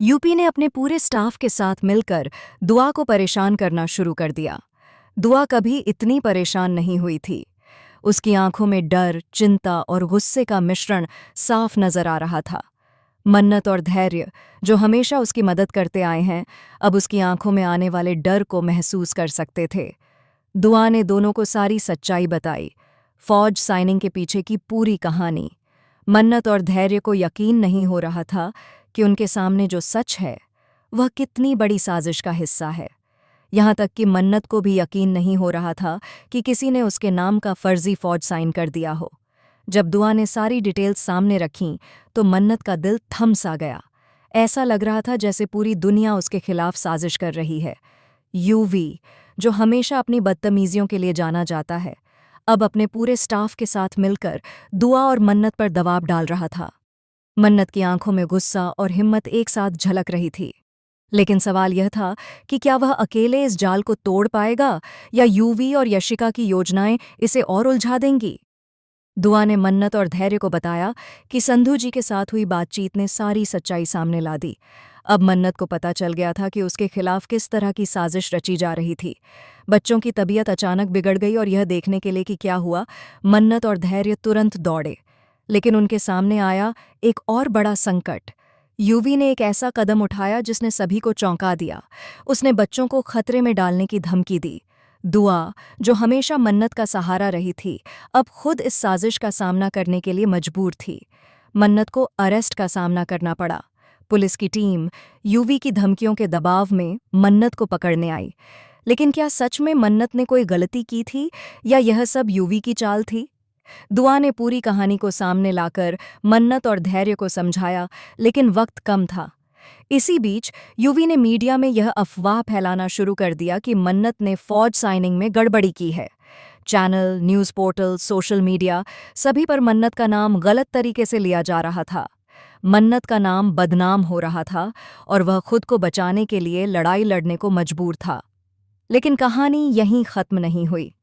UP ने अपने पूरे स्टाफ के साथ मिलकर दुआ को परेशान करना शुरू कर दिया। दुआ कभी इतनी परेशान नहीं हुई थी। उसकी आंखों में डर, चिंता और गुस्से का मिश्रण साफ नजर आ रहा था। मन्नत और धैर्य, जो हमेशा उसकी मदद करते आए हैं, अब उसकी आंखों में आने वाले डर को महसूस कर सकते थे। दुआ ने दोनों को सारी सच्चाई बताई, फौज साइनिंग के पीछे की पूरी कहानी। मन्नत और धैर्य को यकीन नहीं हो रहा था कि उनके सामने जो सच है वह कितनी बड़ी साजिश का हिस्सा है। यहाँ तक कि मन्नत को भी यकीन नहीं हो रहा था कि किसी ने उसके नाम का फर्जी फौज साइन कर दिया हो। जब दुआ ने सारी डिटेल्स सामने रखीं तो मन्नत का दिल थम सा गया। ऐसा लग रहा था जैसे पूरी दुनिया उसके खिलाफ साजिश कर रही है। यूवी, जो हमेशा अपनी बदतमीजियों के लिए जाना जाता है, अब अपने पूरे स्टाफ के साथ मिलकर दुआ और मन्नत पर दबाव डाल रहा था। मन्नत की आंखों में गुस्सा और हिम्मत एक साथ झलक रही थी। लेकिन सवाल यह था कि क्या वह अकेले इस जाल को तोड़ पाएगा या यूवी और यशिका की योजनाएं इसे और उलझा देंगी। दुआ ने मन्नत और धैर्य को बताया कि संधू जी के साथ हुई बातचीत ने सारी सच्चाई सामने ला दी। अब मन्नत को पता चल गया था कि उसके खिलाफ किस तरह की साजिश रची जा रही थी। बच्चों की तबीयत अचानक बिगड़ गई और यह देखने के लिए कि क्या हुआ, मन्नत और धैर्य तुरंत दौड़े। लेकिन उनके सामने आया एक और बड़ा संकट। यूवी ने एक ऐसा कदम उठाया जिसने सभी को चौंका दिया। उसने बच्चों को खतरे में डालने की धमकी दी। दुआ, जो हमेशा मन्नत का सहारा रही थी, अब खुद इस साजिश का सामना करने के लिए मजबूर थी। मन्नत को अरेस्ट का सामना करना पड़ा। पुलिस की टीम यूवी की धमकियों के दबाव में मन्नत को पकड़ने आई। लेकिन क्या सच में मन्नत ने कोई गलती की थी या यह सब यूवी की चाल थी? दुआ ने पूरी कहानी को सामने लाकर मन्नत और धैर्य को समझाया, लेकिन वक्त कम था। इसी बीच यूवी ने मीडिया में यह अफवाह फैलाना शुरू कर दिया कि मन्नत ने फौज साइनिंग में गड़बड़ी की है। Channel, news portal, social media, सभी पर मन्नत का नाम गलत तरीके से लिया जा रहा था। मन्नत का नाम बदनाम हो रहा था और वह खुद को बचाने के लिए लड़ाई लड़ने को मजबूर था। लेकिन कहानी यहीं खत्म नहीं हुई।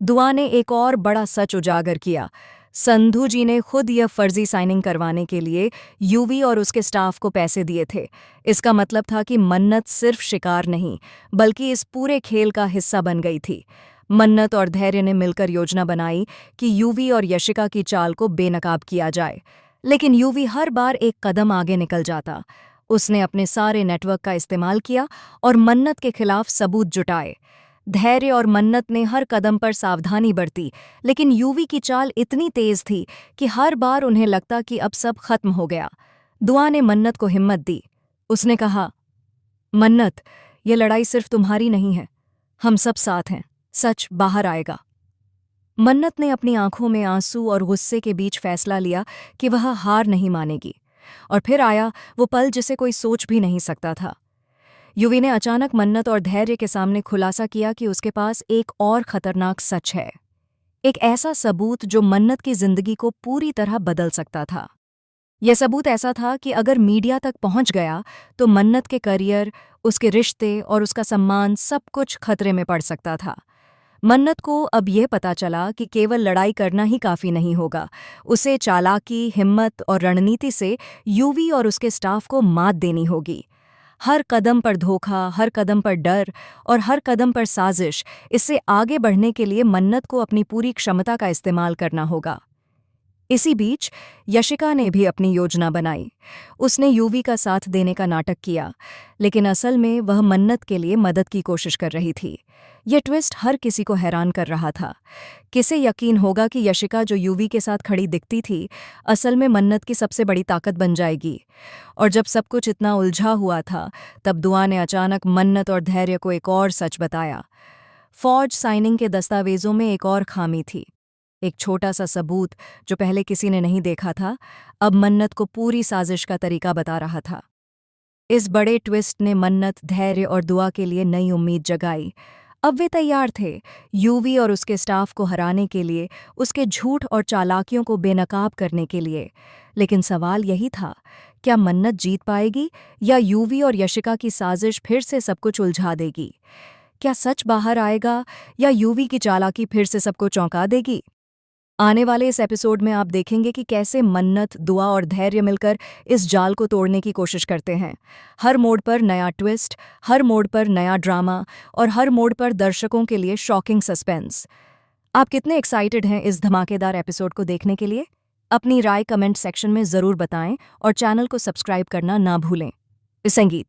दुआ ने एक और बड़ा सच उजागर किया। संधू जी ने खुद यह फर्जी साइनिंग करवाने के लिए यूवी और उसके स्टाफ को पैसे दिए थे। इसका मतलब था कि मन्नत सिर्फ शिकार नहीं, बल्कि इस पूरे खेल का हिस्सा बन गई थी। मन्नत और धैर्य ने मिलकर योजना बनाई कि यूवी और यशिका की चाल को बेनकाब किया जाए। लेकिन यूवी हर बार एक कदम आगे निकल जाता। उसने अपने सारे नेटवर्क का इस्तेमाल किया और मन्नत के खिलाफ सबूत जुटाए। धैर्य और मन्नत ने हर कदम पर सावधानी बरती, लेकिन यूवी की चाल इतनी तेज थी कि हर बार उन्हें लगता कि अब सब खत्म हो गया। दुआ ने मन्नत को हिम्मत दी। उसने कहा, मन्नत, यह लड़ाई सिर्फ तुम्हारी नहीं है, हम सब साथ हैं, सच बाहर आएगा। मन्नत ने अपनी आंखों में आंसू और गुस्से के बीच फैसला लिया कि वह हार नहीं मानेगी। और फिर आया वो पल जिसे कोई सोच भी नहीं सकता था। युवी ने अचानक मन्नत और धैर्य के सामने खुलासा किया कि उसके पास एक और खतरनाक सच है। एक ऐसा सबूत जो मन्नत की जिंदगी को पूरी तरह बदल सकता था। यह सबूत ऐसा था कि अगर मीडिया तक पहुंच गया तो मन्नत के करियर, उसके रिश्ते और उसका सम्मान सब कुछ खतरे में पड़ सकता था। मन्नत को अब यह पता चला कि केवल लड़ाई करना ही काफी नहीं होगा। उसे चालाकी, हिम्मत और रणनीति से यूवी और उसके स्टाफ को मात देनी होगी। हर कदम पर धोखा, हर कदम पर डर और हर कदम पर साजिश। इससे आगे बढ़ने के लिए मन्नत को अपनी पूरी क्षमता का इस्तेमाल करना होगा। इसी बीच यशिका ने भी अपनी योजना बनाई। उसने यूवी का साथ देने का नाटक किया, लेकिन असल में वह मन्नत के लिए मदद की कोशिश कर रही थी। यह ट्विस्ट हर किसी को हैरान कर रहा था। किसे यकीन होगा कि यशिका, जो यूवी के साथ खड़ी दिखती थी, असल में मन्नत की सबसे बड़ी ताकत बन जाएगी। और जब सब कुछ इतना उलझा हुआ था, तब दुआ ने अचानक मन्नत और धैर्य को एक और सच बताया। फौज साइनिंग के दस्तावेजों में एक और खामी थी। एक छोटा सा सबूत जो पहले किसी ने नहीं देखा था, अब मन्नत को पूरी साजिश का तरीका बता रहा था। इस बड़े ट्विस्ट ने मन्नत, धैर्य और दुआ के लिए नई उम्मीद जगाई। अब वे तैयार थे, यूवी और उसके स्टाफ को हराने के लिए, उसके झूठ और चालाकियों को बेनकाब करने के लिए। लेकिन सवाल यही था, क्या मन्नत जीत पाएगी या यूवी और यशिका की साजिश फिर से सब कुछ उलझा देगी? क्या सच बाहर आएगा या यूवी की चालाकी फिर से सबको चौंका देगी? आने वाले इस एपिसोड में आप देखेंगे कि कैसे मन्नत, दुआ और धैर्य मिलकर इस जाल को तोड़ने की कोशिश करते हैं। हर मोड़ पर नया ट्विस्ट, हर मोड़ पर नया ड्रामा और हर मोड़ पर दर्शकों के लिए शॉकिंग सस्पेंस। आप कितने एक्साइटेड हैं इस धमाकेदार एपिसोड को देखने के लिए? अपनी राय कमेंट सेक्शन में ज़रूर बताएं और चैनल को सब्सक्राइब करना ना भूलें। संगीत